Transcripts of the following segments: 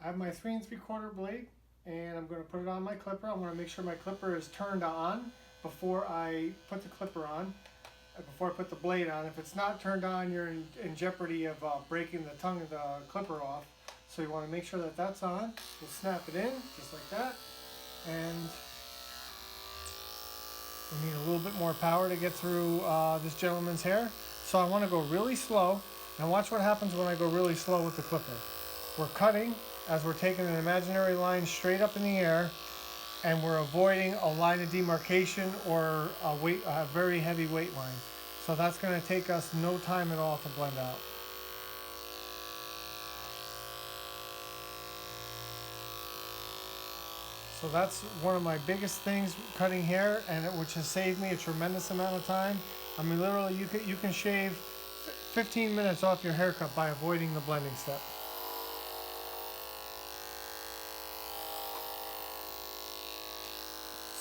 I have my 3 3/4 blade, and I'm going to put it on my clipper. I'm going to make sure my clipper is turned on before I put the clipper on, before I put the blade on. If it's not turned on, you're in jeopardy of breaking the tongue of the clipper off. So you want to make sure that that's on. We'll snap it in just like that, and we need a little bit more power to get through this gentleman's hair. So I want to go really slow, and watch what happens when I go really slow with the clipper. We're cutting as we're taking an imaginary line straight up in the air, and we're avoiding a line of demarcation or a very heavy weight line. So that's going to take us no time at all to blend out. So that's one of my biggest things cutting hair, and which has saved me a tremendous amount of time. I mean, literally, you can shave 15 minutes off your haircut by avoiding the blending step.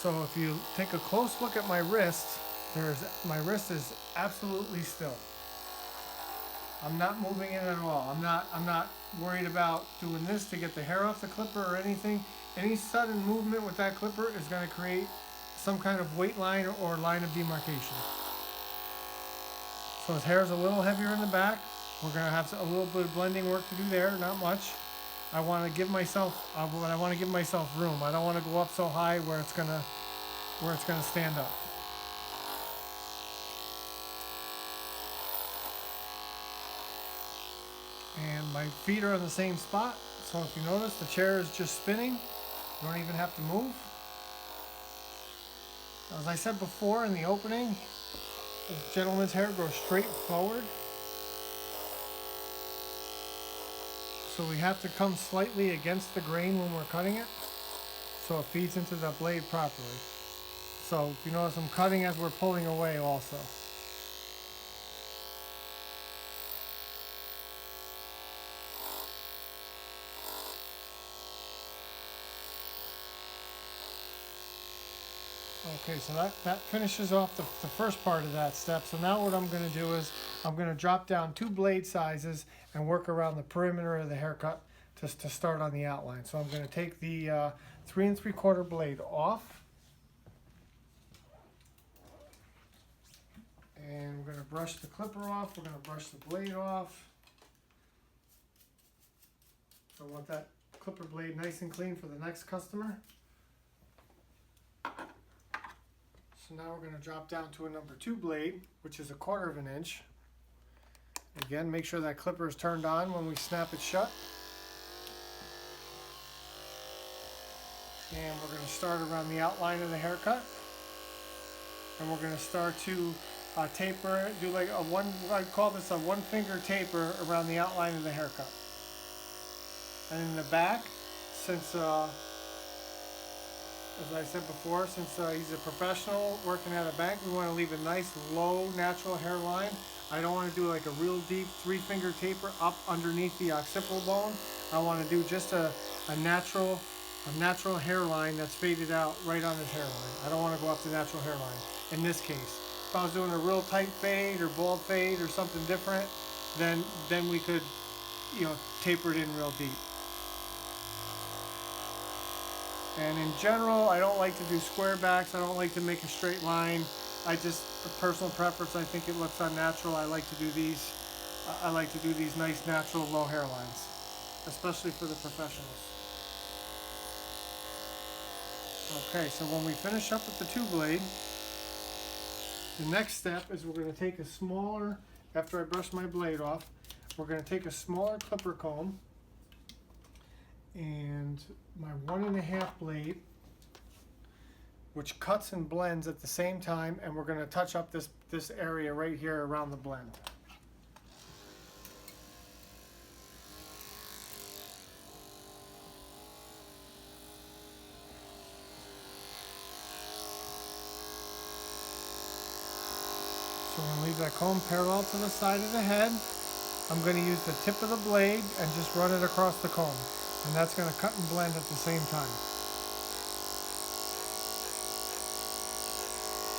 So if you take a close look at my wrist, my wrist is absolutely still. I'm not moving it at all. I'm not worried about doing this to get the hair off the clipper or anything. Any sudden movement with that clipper is going to create some kind of weight line or line of demarcation. So his hair is a little heavier in the back. We're going to have a little bit of blending work to do there, not much. I want to give myself room. I don't want to go up so high where it's going to stand up. And my feet are in the same spot, so if you notice, the chair is just spinning. You don't even have to move. As I said before in the opening, this gentleman's hair goes straight forward. So we have to come slightly against the grain when we're cutting it, so it feeds into the blade properly. So if you notice, I'm cutting as we're pulling away also. Okay, so that finishes off the first part of that step. So now what I'm going to do is I'm going to drop down 2 blade sizes and work around the perimeter of the haircut just to start on the outline. So I'm going to take the 3 3/4 blade off, and we're going to brush the clipper off. We're going to brush the blade off. So I want that clipper blade nice and clean for the next customer. So now we're going to drop down to a number 2 blade, which is 1/4 of an inch. Again, make sure that clipper is turned on when we snap it shut. And we're going to start around the outline of the haircut. And we're going to start to taper, do like I call this a 1-finger taper around the outline of the haircut. And in the back, since as I said before, since he's a professional working at a bank, we want to leave a nice low natural hairline. I don't want to do like a real deep 3-finger taper up underneath the occipital bone. I want to do just a natural hairline that's faded out right on his hairline. I don't want to go up the natural hairline in this case. If I was doing a real tight fade or bald fade or something different, then we could, taper it in real deep. And in general, I don't like to do square backs. I don't like to make a straight line. A personal preference, I think it looks unnatural. I like to do these nice natural low hairlines, especially for the professionals. Okay, so when we finish up with the 2 blade, the next step is we're going to take a smaller, after I brush my blade off, we're going to take a smaller clipper comb and my 1.5 blade, which cuts and blends at the same time, and we're going to touch up this area right here around the blend. So I'm going to leave that comb parallel to the side of the head. I'm going to use the tip of the blade and just run it across the comb. And that's going to cut and blend at the same time.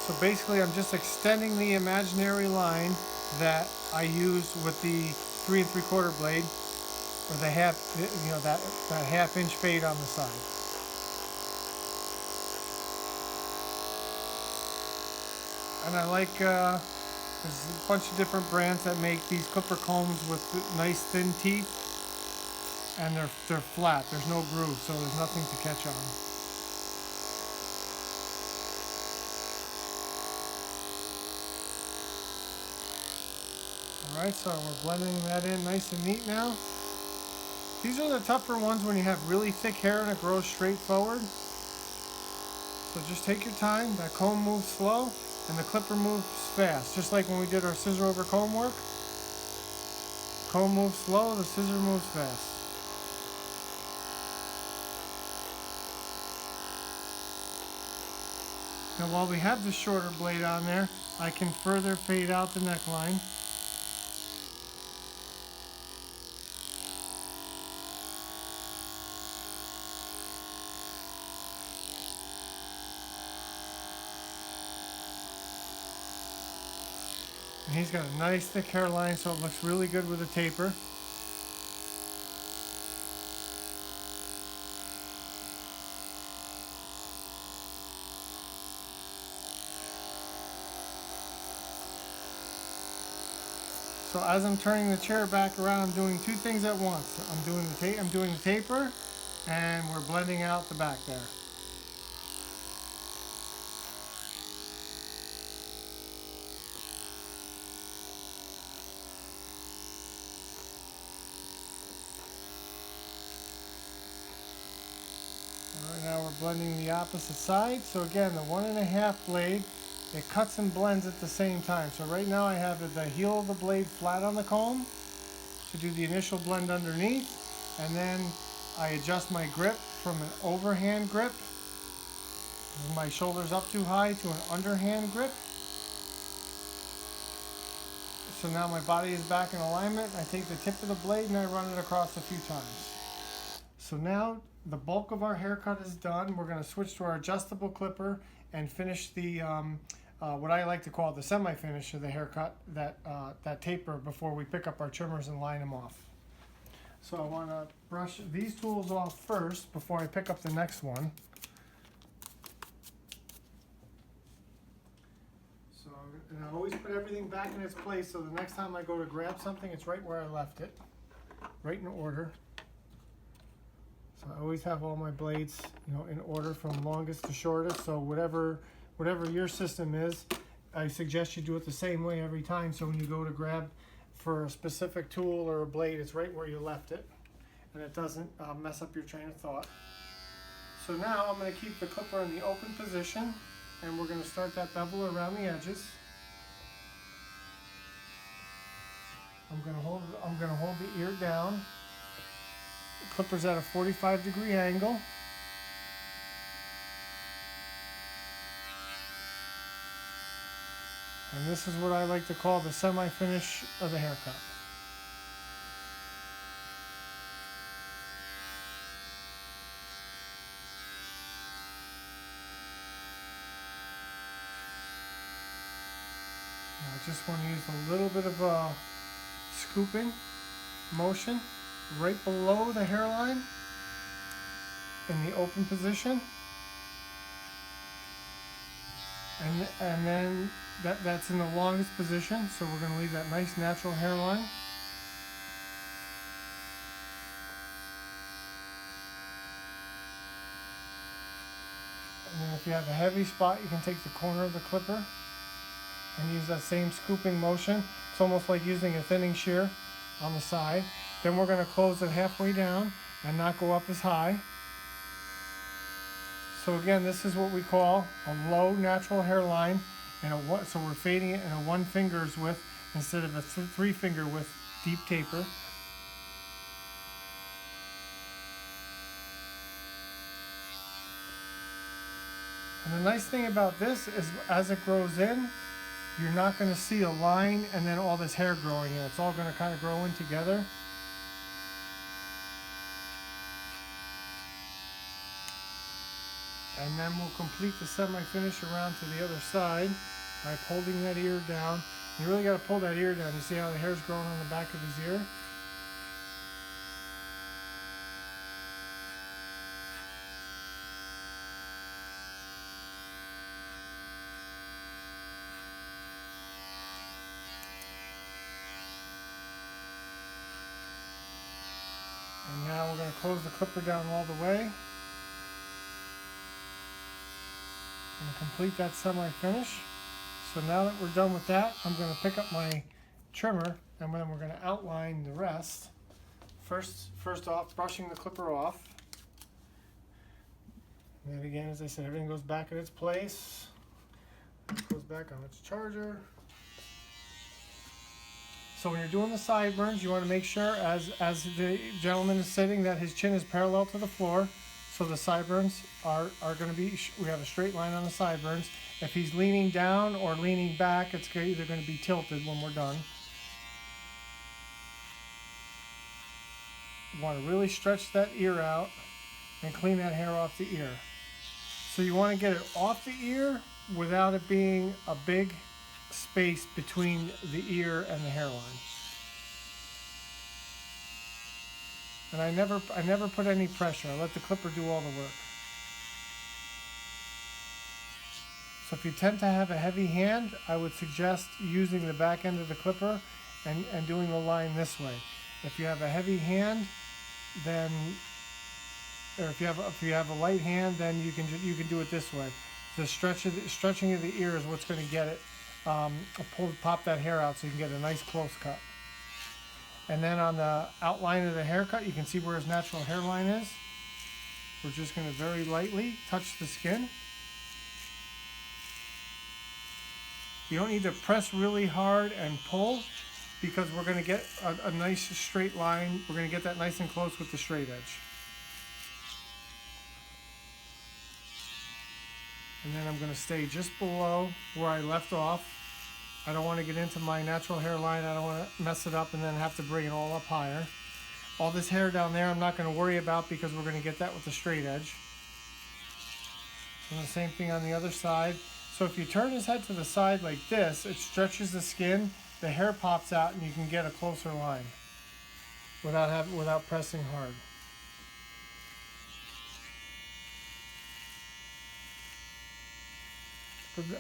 So basically I'm just extending the imaginary line that I used with the 3 3/4 blade or the half, that half-inch fade on the side. And I like, there's a bunch of different brands that make these clipper combs with nice thin teeth, and they're flat. There's no groove, so there's nothing to catch on. Alright, so we're blending that in nice and neat now. These are the tougher ones when you have really thick hair and it grows straight forward. So just take your time. That comb moves slow and the clipper moves fast. Just like when we did our scissor over comb work. Comb moves slow, the scissor moves fast. Now while we have the shorter blade on there, I can further fade out the neckline. And he's got a nice thick hairline, so it looks really good with a taper. So as I'm turning the chair back around, I'm doing two things at once. I'm doing the taper, and we're blending out the back there. Alright, now we're blending the opposite side. So again, the 1.5 blade, it cuts and blends at the same time. So right now I have the heel of the blade flat on the comb to do the initial blend underneath, and then I adjust my grip from an overhand grip, with my shoulders up too high, to an underhand grip. So now my body is back in alignment. I take the tip of the blade and I run it across a few times. So now the bulk of our haircut is done. We're going to switch to our adjustable clipper and finish the what I like to call the semi-finish of the haircut, that taper, before we pick up our trimmers and line them off. So I want to brush these tools off first before I pick up the next one. So, and I always put everything back in its place, so the next time I go to grab something, it's right where I left it, right in order. So I always have all my blades, in order from longest to shortest. So whatever your system is, I suggest you do it the same way every time. So when you go to grab for a specific tool or a blade, it's right where you left it, and it doesn't mess up your train of thought. So now I'm going to keep the clipper in the open position, and we're going to start that bevel around the edges. I'm going to hold the ear down. The clipper's at a 45-degree angle. And this is what I like to call the semi-finish of the haircut. Now I just want to use a little bit of a scooping motion right below the hairline in the open position. And then that's in the longest position, so we're going to leave that nice natural hairline. And then if you have a heavy spot, you can take the corner of the clipper and use that same scooping motion. It's almost like using a thinning shear on the side. Then we're going to close it halfway down and not go up as high. So again, this is what we call a low natural hairline, so we're fading it in a 1 finger's width instead of a 3 finger width deep taper. And the nice thing about this is, as it grows in, you're not going to see a line and then all this hair growing in. It's all going to kind of grow in together. And then we'll complete the semi-finish around to the other side by holding that ear down. You really got to pull that ear down. You see how the hair's growing on the back of his ear? Now we're going to close the clipper down all the way and complete that semi-finish. So now that we're done with that, I'm going to pick up my trimmer and then we're going to outline the rest. First off, brushing the clipper off. And then again, as I said, everything goes back in its place. It goes back on its charger. So when you're doing the sideburns, you want to make sure, as the gentleman is sitting, that his chin is parallel to the floor. So the sideburns are going to be, we have a straight line on the sideburns. If he's leaning down or leaning back, it's either going to be tilted when we're done. You want to really stretch that ear out and clean that hair off the ear. So you want to get it off the ear without it being a big space between the ear and the hairline. And I never put any pressure. I let the clipper do all the work. So if you tend to have a heavy hand, I would suggest using the back end of the clipper and doing the line this way. If you have a heavy hand, then, or if you have a light hand, then you can do it this way. The stretching of the ear is what's going to get it pop that hair out so you can get a nice close cut. And then on the outline of the haircut, you can see where his natural hairline is. We're just going to very lightly touch the skin. You don't need to press really hard and pull because we're going to get a nice straight line. We're going to get that nice and close with the straight edge. And then I'm going to stay just below where I left off. I don't want to get into my natural hairline. I don't want to mess it up and then have to bring it all up higher. All this hair down there I'm not going to worry about because we're going to get that with the straight edge. And the same thing on the other side. So if you turn his head to the side like this, it stretches the skin, the hair pops out, and you can get a closer line without pressing hard.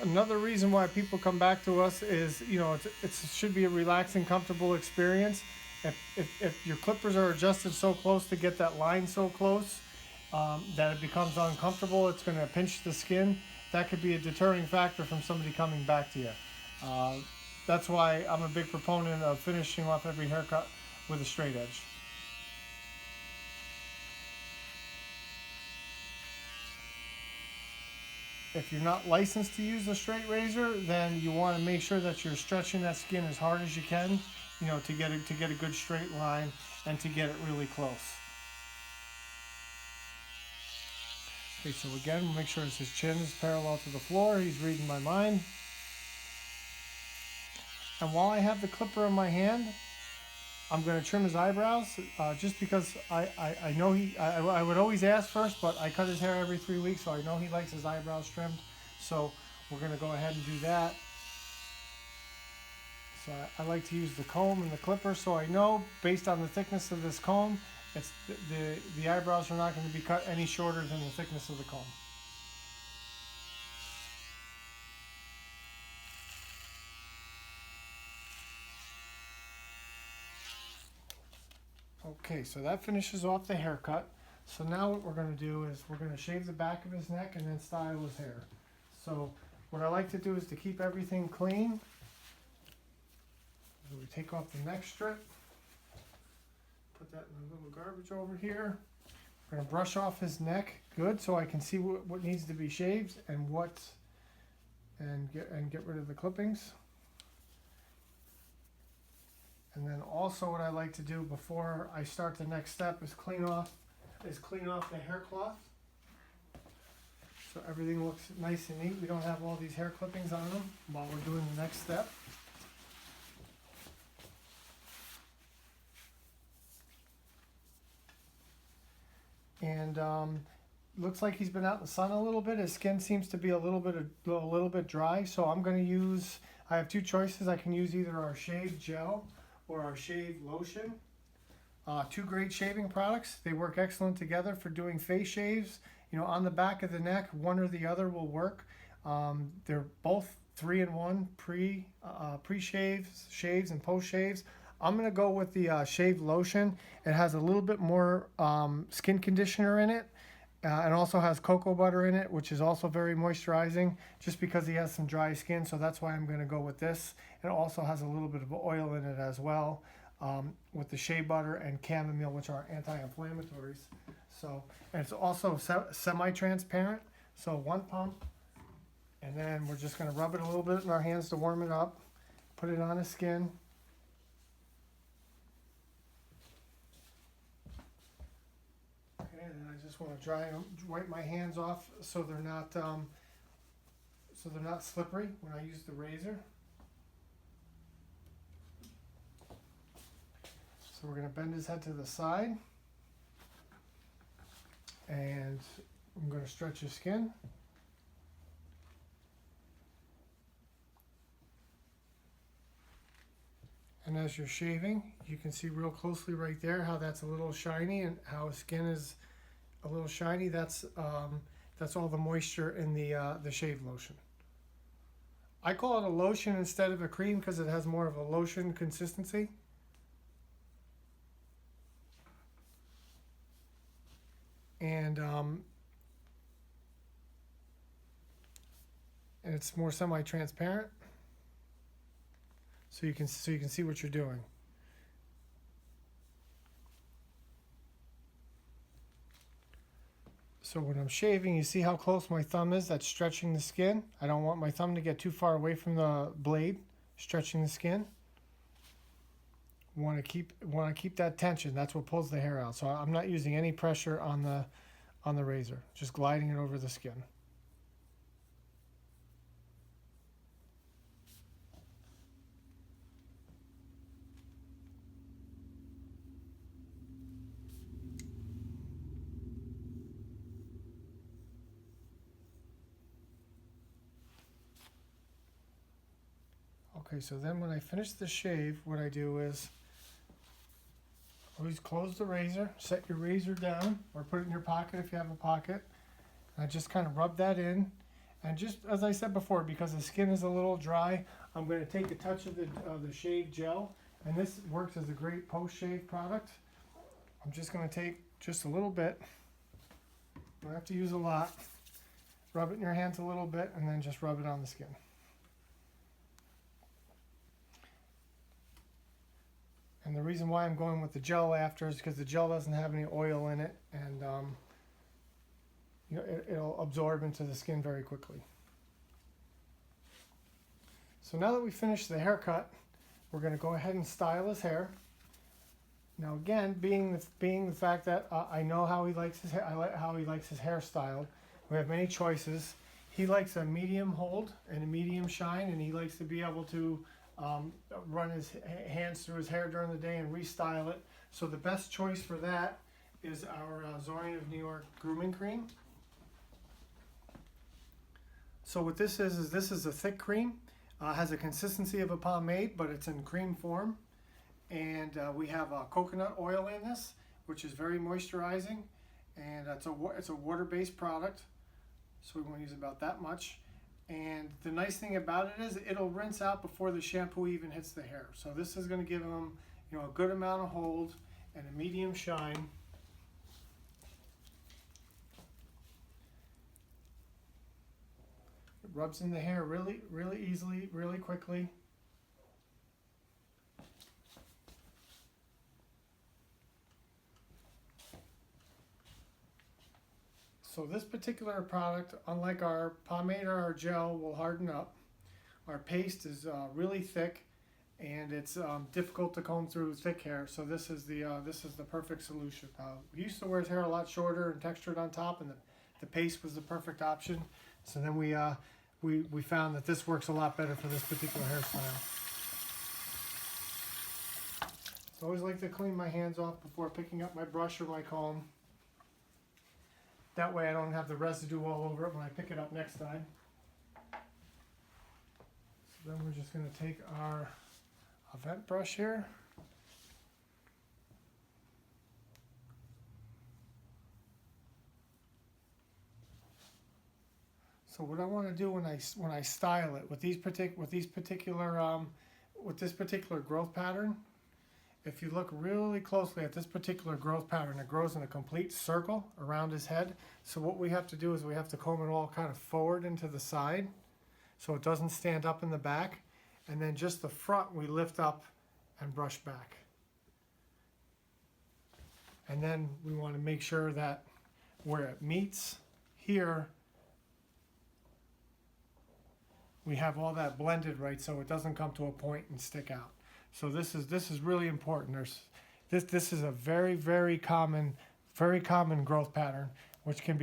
Another reason why people come back to us is, you know, it should be a relaxing, comfortable experience. If your clippers are adjusted so close to get that line so close that it becomes uncomfortable, it's going to pinch the skin. That could be a deterring factor from somebody coming back to you. That's why I'm a big proponent of finishing off every haircut with a straight edge. If you're not licensed to use a straight razor, then you want to make sure that you're stretching that skin as hard as you can, you know, to get a good straight line and to get it really close. Okay, so again, we'll make sure his chin is parallel to the floor. He's reading my mind. And while I have the clipper in my hand, I'm going to trim his eyebrows just because I know I would always ask first, but I cut his hair every 3 weeks, so I know he likes his eyebrows trimmed. So we're going to go ahead and do that. So I like to use the comb and the clipper, so I know based on the thickness of this comb, the eyebrows are not going to be cut any shorter than the thickness of the comb. Okay, so that finishes off the haircut. So now what we're going to do is we're going to shave the back of his neck and then style his hair. So what I like to do is to keep everything clean. So we take off the neck strip, put that in a little garbage over here. We're going to brush off his neck good so I can see what needs to be shaved and get rid of the clippings. And then also what I like to do before I start the next step is clean off the hair cloth. So everything looks nice and neat. We don't have all these hair clippings on them while we're doing the next step. And looks like he's been out in the sun a little bit. His skin seems to be a little bit dry. So I'm going to use, I have two choices. I can use either our shave gel or our shave lotion. Two great shaving products. They work excellent together for doing face shaves. You know, on the back of the neck, one or the other will work. They're both 3-in-1 pre-shaves, shaves, and post shaves. I'm gonna go with the shave lotion. It has a little bit more skin conditioner in it, and also has cocoa butter in it, which is also very moisturizing. Just because he has some dry skin, so that's why I'm gonna go with this. It also has a little bit of oil in it as well, with the shea butter and chamomile, which are anti-inflammatories. So, and it's also semi-transparent. So one pump, and then we're just gonna rub it a little bit in our hands to warm it up. Put it on his skin. Okay, and then I just want to wipe my hands off so they're not slippery when I use the razor. So we're going to bend his head to the side, and I'm going to stretch his skin. And as you're shaving, you can see real closely right there how that's a little shiny and how his skin is a little shiny. That's all the moisture in the shave lotion. I call it a lotion instead of a cream because it has more of a lotion consistency. And it's more semi-transparent. So you can see what you're doing. So when I'm shaving, you see how close my thumb is? That's stretching the skin. I don't want my thumb to get too far away from the blade, stretching the skin. Want to keep that tension. That's what pulls the hair out. So I'm not using any pressure on the razor, just gliding it over the skin. Okay, so then when I finish the shave, what I do is always close the razor, set your razor down, or put it in your pocket if you have a pocket. And I just kind of rub that in. And just as I said before, because the skin is a little dry, I'm going to take a touch of the shave gel. And this works as a great post-shave product. I'm just going to take just a little bit. You don't have to use a lot. Rub it in your hands a little bit, and then just rub it on the skin. And the reason why I'm going with the gel after is because the gel doesn't have any oil in it, and it'll absorb into the skin very quickly. So now that we finished the haircut, we're going to go ahead and style his hair. Now again, being the fact that I know how he likes his hair, I like how he likes his hair styled. We have many choices. He likes a medium hold and a medium shine, and he likes to be able to run his hands through his hair during the day and restyle it. So the best choice for that is our Zorian of New York grooming cream. So what this is this is a thick cream. Has a consistency of a pomade, but it's in cream form. And we have coconut oil in this, which is very moisturizing. And it's a water-based product, so we want to use about that much. And the nice thing about it is it'll rinse out before the shampoo even hits the hair. So this is going to give them, a good amount of hold and a medium shine. It rubs in the hair really, really easily, really quickly. So this particular product, unlike our pomade or our gel, will harden up. Our paste is really thick, and it's difficult to comb through thick hair. So this is the perfect solution. We used to wear his hair a lot shorter and textured on top, and the paste was the perfect option. So then we found that this works a lot better for this particular hairstyle. I always like to clean my hands off before picking up my brush or my comb. That way I don't have the residue all over it when I pick it up next time. So then we're just going to take our vent brush here. So what I want to do when I style it with this particular growth pattern, if you look really closely at this particular growth pattern, it grows in a complete circle around his head. So what we have to do is we have to comb it all kind of forward into the side so it doesn't stand up in the back. And then just the front we lift up and brush back. And then we want to make sure that where it meets here, we have all that blended right so it doesn't come to a point and stick out. So this is really important. This is a very common growth pattern which can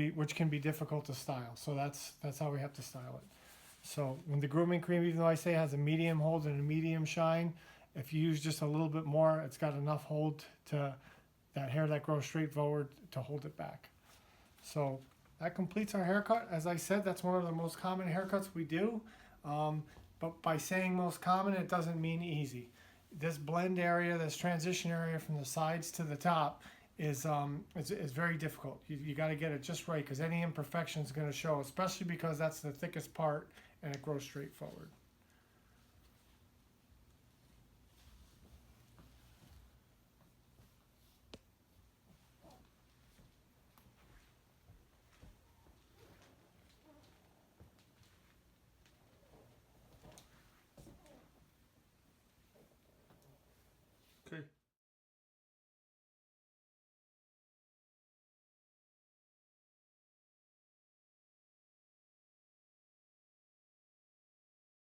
be difficult to style. So that's how we have to style it. So when the grooming cream, even though I say it has a medium hold and a medium shine, if you use just a little bit more, it's got enough hold to that hair that grows straight forward to hold it back. So that completes our haircut. As I said, that's one of the most common haircuts we do. But by saying most common, it doesn't mean easy. This blend area, this transition area from the sides to the top is very difficult. You got to get it just right because any imperfection is going to show, especially because that's the thickest part and it grows straight forward.